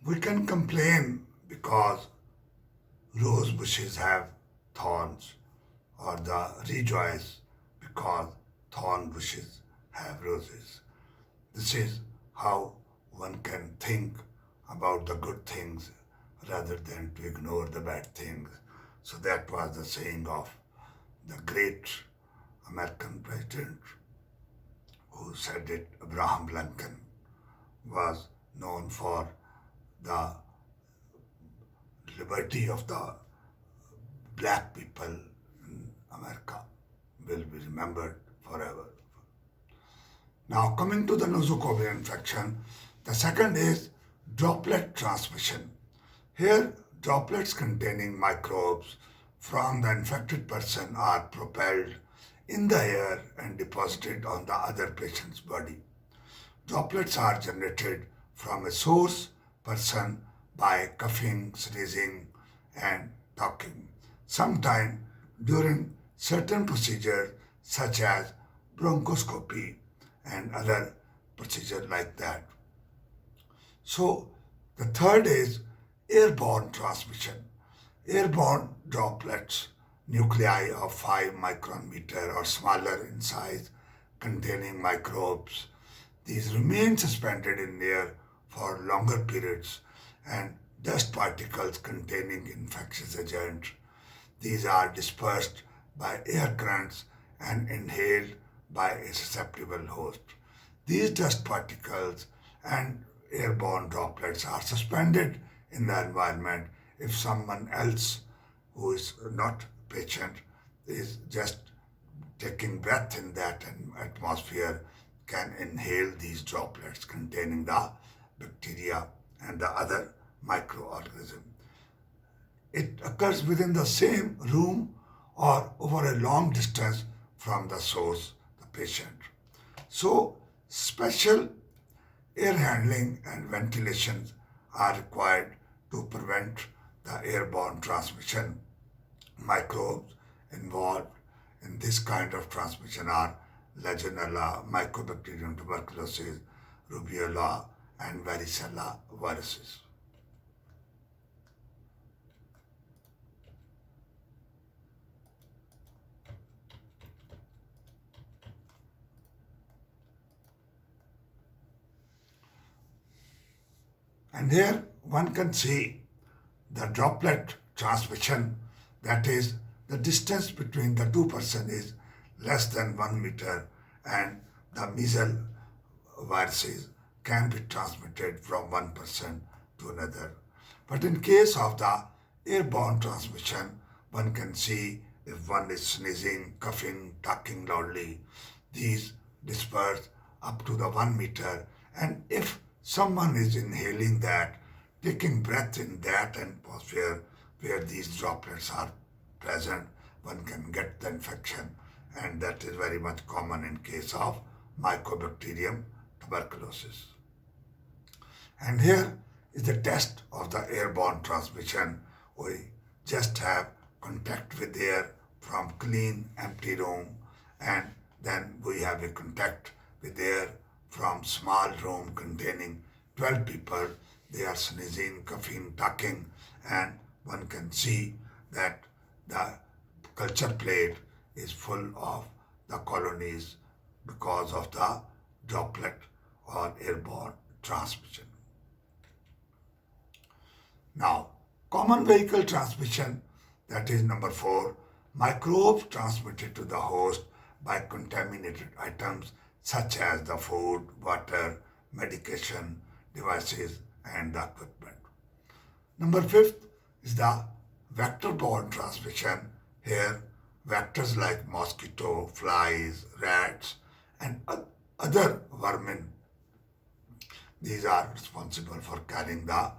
We can complain because rose bushes have thorns, or the rejoice because thorn bushes have roses. This is how one can think about the good things rather than to ignore the bad things. So that was the saying of the great American president who said it. Abraham Lincoln was known for the liberty of the black people in America, will be remembered forever. Now, coming to the nosocomial infection, the second is droplet transmission. Here, droplets containing microbes from the infected person are propelled in the air and deposited on the other patient's body. Droplets are generated from a source person by coughing, sneezing, and talking. Sometimes during certain procedures such as bronchoscopy and other procedures like that. So the third is airborne transmission. Airborne droplets, nuclei of 5 micrometer or smaller in size, containing microbes. These remain suspended in air for longer periods, and dust particles containing infectious agents. These are dispersed by air currents and inhaled by a susceptible host. These dust particles and airborne droplets are suspended in the environment if someone else who is not patient is just taking breath in that atmosphere can inhale these droplets containing the bacteria and the other microorganism. It occurs within the same room or over a long distance from the source, the patient. So, special air handling and ventilation are required to prevent the airborne transmission. Microbes involved in this kind of transmission are Legionella, Mycobacterium tuberculosis, Rubiola, and Varicella viruses. And here one can see the droplet transmission, that is, the distance between the two persons is less than 1 meter, and the measles viruses can be transmitted from one person to another. But in case of the airborne transmission, one can see if one is sneezing, coughing, talking loudly, these disperse up to the 1 meter, and if someone is inhaling that, taking breath in that atmosphere where these droplets are present, one can get the infection, and that is very much common in case of Mycobacterium tuberculosis. And here is the test of the airborne transmission. We just have contact with air from clean, empty room, and then we have a contact with air from small room containing 12 people. They are sneezing, coughing, talking, and one can see that the culture plate is full of the colonies because of the droplet or airborne transmission. Now, common vehicle transmission, that is number 4, microbes transmitted to the host by contaminated items such as the food, water, medication, devices, and the equipment. Number 5th is the vector-borne transmission. Here, vectors like mosquito, flies, rats, and other vermin, these are responsible for carrying the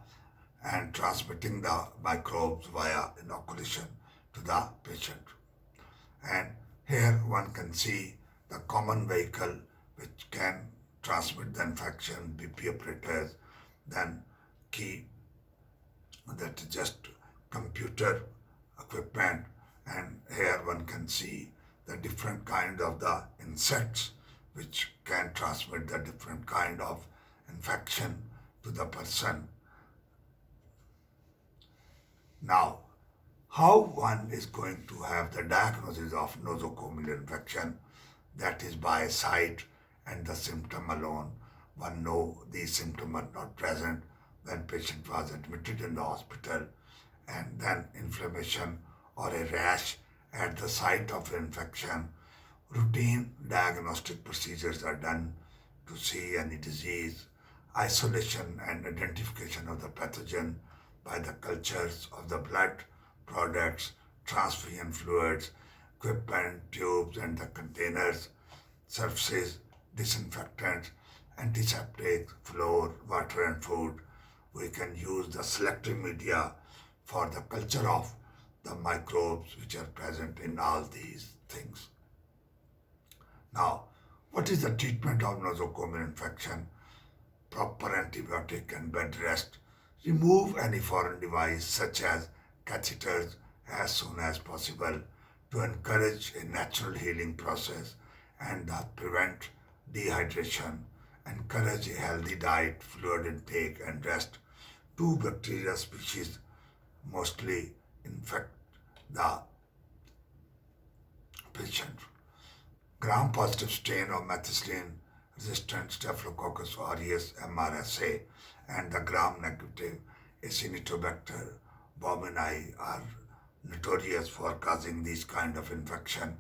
and transmitting the microbes via inoculation to the patient. And here one can see the common vehicle which can transmit the infection, BP operators, then key, that is just computer equipment, and here one can see the different kind of the insects which can transmit the different kind of infection to the person. Now, how one is going to have the diagnosis of nosocomial infection, that is by sight and the symptom alone. One know these symptoms are not present when patient was admitted in the hospital, and then inflammation or a rash at the site of infection. Routine diagnostic procedures are done to see any disease, isolation and identification of the pathogen by the cultures of the blood products, transfusion fluids, equipment, tubes and the containers, surfaces, disinfectants, antiseptics, floor, water and food. We can use the selective media for the culture of the microbes which are present in all these things. Now, what is the treatment of nosocomial infection? Proper antibiotic and bed rest. Remove any foreign device such as catheters as soon as possible to encourage a natural healing process and prevent dehydration. Encourage a healthy diet, fluid intake and rest. Two bacteria species mostly infect the patient. Gram-positive strain of methicillin-resistant Staphylococcus aureus (MRSA) and the gram-negative Acinetobacter baumannii are notorious for causing these kind of infection.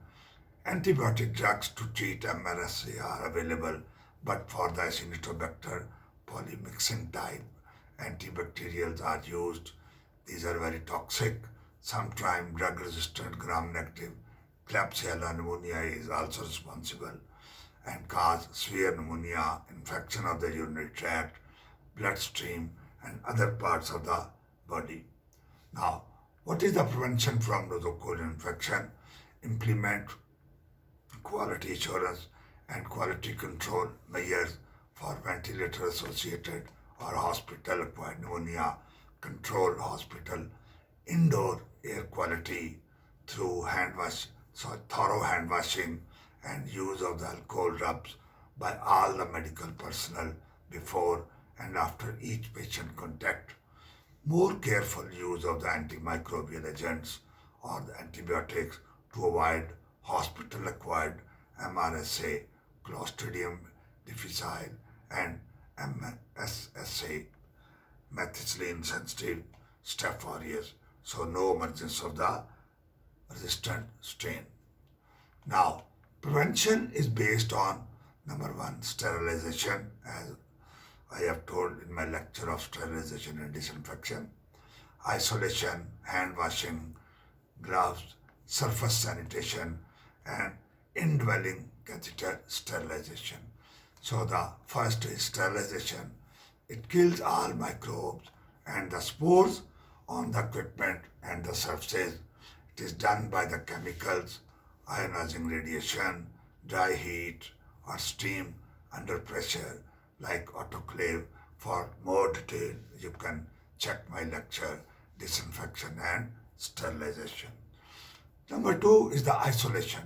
Antibiotic drugs to treat MRSA are available, but for the Acinetobacter polymyxin type, antibacterials are used. These are very toxic. Sometimes drug-resistant gram-negative Klebsiella pneumoniae is also responsible and cause severe pneumonia, infection of the urinary tract, bloodstream, and other parts of the body. Now, what is the prevention from nosocomial infection? Implement quality assurance and quality control measures for ventilator associated or hospital acquired pneumonia. Control hospital indoor air quality through thorough hand washing and use of the alcohol rubs by all the medical personnel before and after each patient contact. More careful use of the antimicrobial agents or the antibiotics to avoid hospital-acquired MRSA, Clostridium difficile, and MSSA, methicillin-sensitive Staph aureus. So no emergence of the resistant strain. Now, prevention is based on number one, sterilization, as I have told in my lecture of sterilization and disinfection, isolation, hand washing, gloves, surface sanitation, and indwelling catheter sterilization. So the first is sterilization. It kills all microbes and the spores on the equipment and the surfaces. It is done by the chemicals, ionizing radiation, dry heat, or steam under pressure like autoclave. For more detail, you can check my lecture, disinfection and sterilization. Number two is the isolation.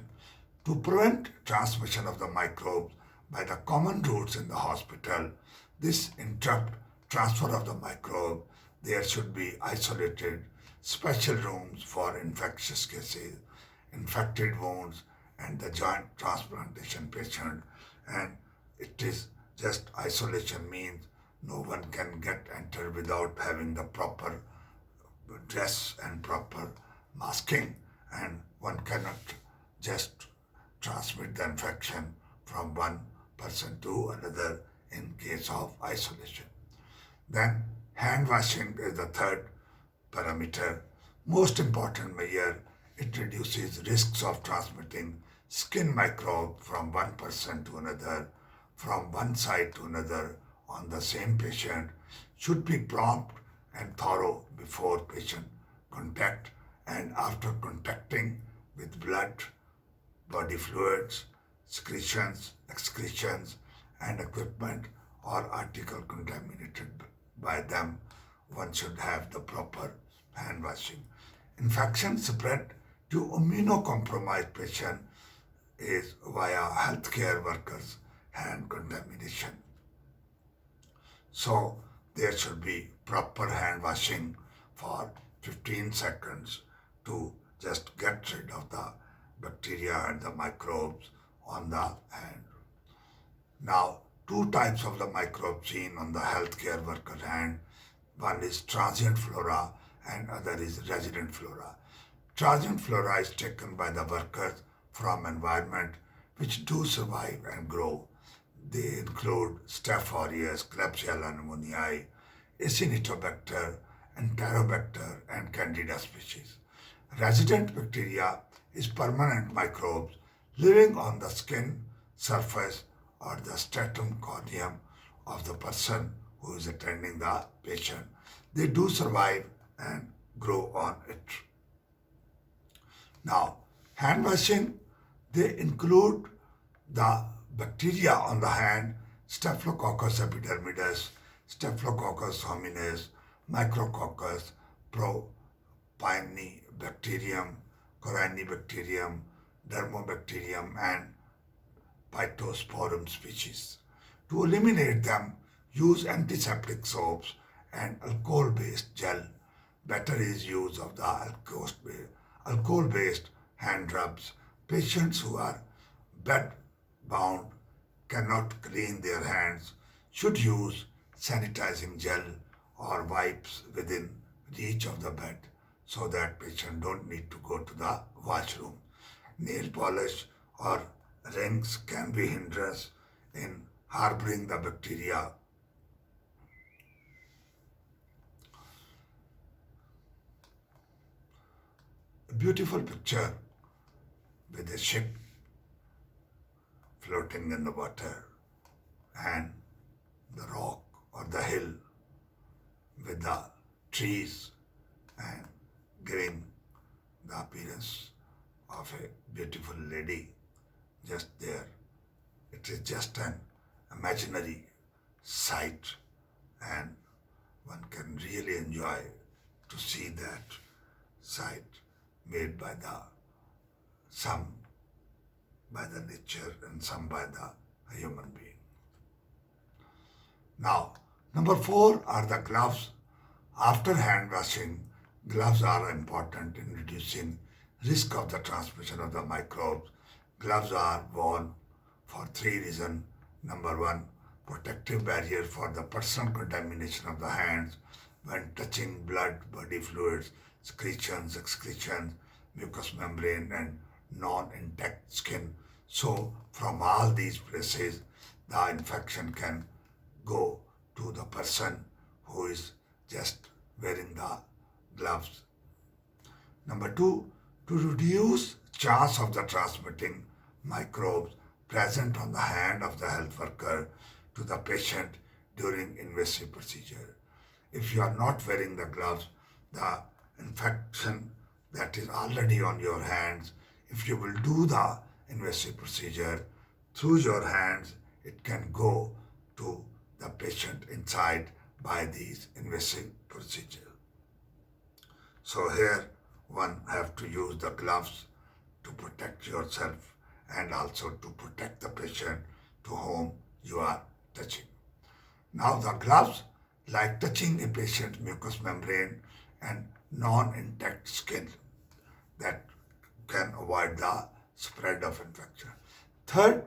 To prevent transmission of the microbes by the common routes in the hospital, this interrupt transfer of the microbe. There should be isolated special rooms for infectious cases, infected wounds, and the joint transplantation patient. And it is just isolation means no one can get entered without having the proper dress and proper masking, and one cannot just transmit the infection from one person to another in case of isolation. Then hand washing is the third parameter. Most important measure, it reduces risks of transmitting skin microbe from one person to another, from one site to another on the same patient, should be prompt and thorough before patient contact and after contacting with blood, body fluids, secretions, excretions, and equipment or article contaminated by them. One should have the proper hand washing. Infection spread to immunocompromised patient is via healthcare workers' hand contamination. So there should be proper hand washing for 15 seconds to just get rid of the bacteria and the microbes on the hand. Now, two types of the microbes seen on the healthcare worker hand. One is transient flora and other is resident flora. Transient flora is taken by the workers from environment which do survive and grow. They include Staph aureus, Klebsiella pneumoniae, Acinetobacter, Enterobacter, and Candida species. Resident bacteria is permanent microbes living on the skin surface or the stratum corneum of the person who is attending the patient. They do survive and grow on it. Now, hand washing, they include the bacteria on the hand, Staphylococcus epidermidis, Staphylococcus hominis, Micrococcus propionibacterium, Corynebacterium, Dermobacterium, and Phytosporum species. To eliminate them, use antiseptic soaps and alcohol-based gel. Better is use of the alcohol-based hand rubs. Patients who are bed-bound cannot clean their hands should use sanitizing gel or wipes within reach of the bed so that patient don't need to go to the washroom. Nail polish or rings can be hindrance in harboring the bacteria. A beautiful picture with a ship floating in the water and the rock or the hill with the trees and giving the appearance of a beautiful lady just there. It is just an imaginary sight and one can really enjoy to see that sight made by some by the nature and some by the human being. Now, number 4 are the gloves. After hand washing, gloves are important in reducing risk of the transmission of the microbes. Gloves are worn for 3 reasons. Number 1, protective barrier for the personal contamination of the hands when touching blood, body fluids, secretions, excretions, mucous membrane, and non-intact skin. So, from all these places, the infection can go to the person who is just wearing the gloves. Number 2, to reduce chance of the transmitting microbes present on the hand of the health worker to the patient during invasive procedure. If you are not wearing the gloves, the infection that is already on your hands, if you will do the invasive procedure through your hands, it can go to the patient inside by these invasive procedures. So here one have to use the gloves to protect yourself and also to protect the patient to whom you are touching. Now the gloves, like touching a patient's mucous membrane and non-intact skin, that can avoid the spread of infection. Third,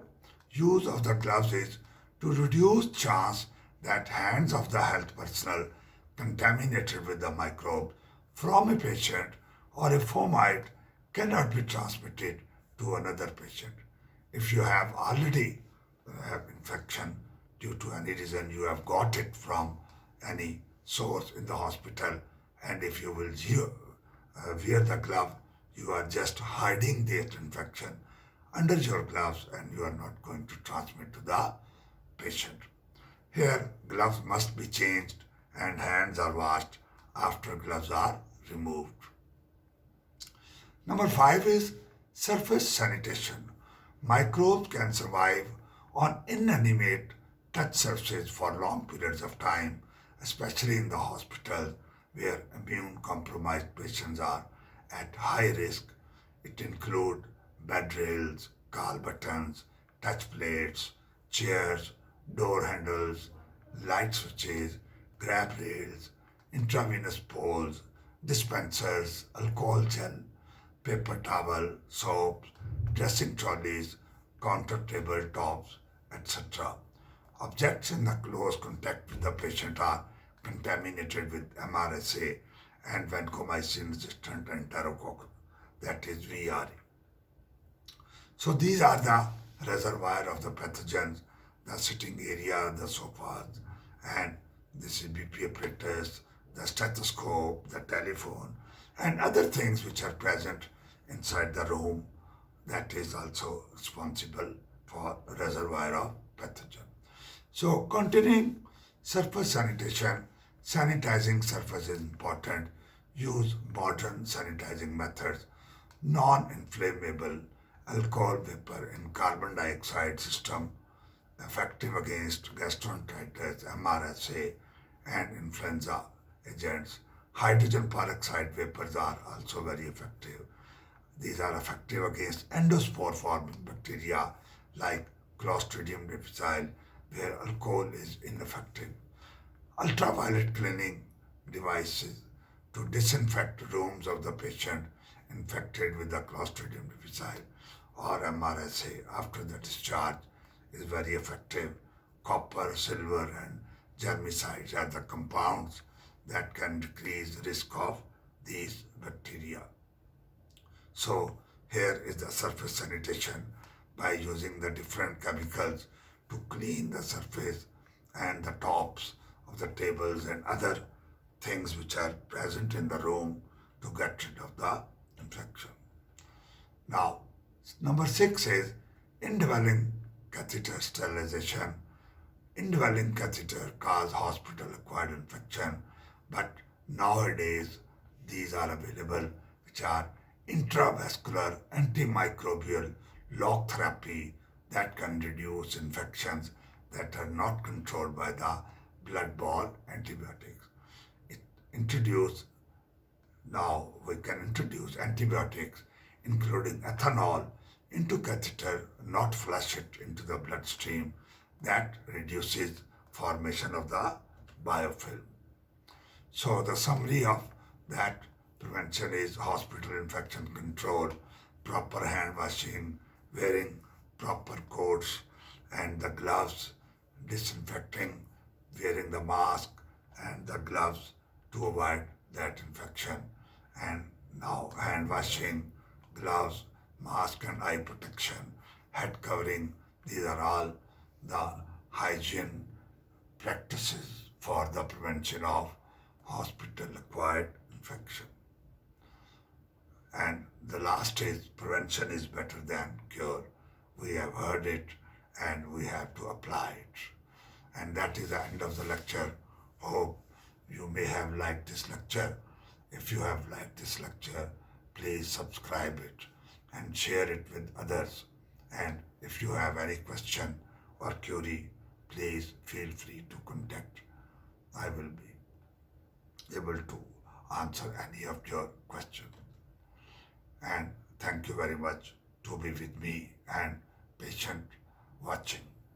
use of the gloves is to reduce chance that hands of the health personnel contaminated with the microbe from a patient or a fomite cannot be transmitted to another patient. If you have already have infection due to any reason, you have got it from any source in the hospital, and if you will wear the glove, you are just hiding that infection under your gloves and you are not going to transmit to the patient. Here, gloves must be changed and hands are washed after gloves are removed. Number 5 is surface sanitation. Microbes can survive on inanimate touch surfaces for long periods of time, especially in the hospital where immune compromised patients are at high risk. It includes bed rails, call buttons, touch plates, chairs, door handles, light switches, grab rails, intravenous poles, dispensers, alcohol gel, paper towel, soaps, dressing trolleys, counter table tops, etc. Objects in the close contact with the patient are contaminated with MRSA and vancomycin resistant enterococcus, that is VRE. So these are the reservoir of the pathogens, the sitting area, the sofas, and the CBP apparatus, the stethoscope, the telephone, and other things which are present inside the room that is also responsible for reservoir of pathogen. So continuing surface sanitation, sanitizing surface is important. Use modern sanitizing methods, non-inflammable alcohol vapor and carbon dioxide system, effective against gastroenteritis, MRSA, and influenza agents. Hydrogen peroxide vapors are also very effective. These are effective against endospore forming bacteria like Clostridium difficile, where alcohol is ineffective. Ultraviolet cleaning devices to disinfect rooms of the patient infected with the Clostridium difficile or MRSA after the discharge is very effective. Copper, silver, and germicides are the compounds that can decrease the risk of these bacteria. So here is the surface sanitation by using the different chemicals to clean the surface and the tops of the tables and other things which are present in the room to get rid of the infection. Now, number 6 is indwelling catheter sterilization. Indwelling catheter cause hospital-acquired infection, but nowadays these are available, which are intravascular antimicrobial lock therapy that can reduce infections that are not controlled by the blood-borne antibiotics. It introduce Now we can introduce antibiotics, including ethanol, into catheter, not flush it into the bloodstream. That reduces formation of the biofilm. So the summary of that prevention is hospital infection control, proper hand washing, wearing proper coats and the gloves, disinfecting, wearing the mask and the gloves to avoid that infection. And now hand washing, gloves, mask and eye protection, head covering, these are all the hygiene practices for the prevention of hospital-acquired infection. And the last is prevention is better than cure. We have heard it and we have to apply it. And that is the end of the lecture. Hope you may have liked this lecture. If you have liked this lecture, please subscribe it and share it with others. And if you have any question or query, please feel free to contact. I will be able to answer any of your questions. And thank you very much to be with me and patient watching.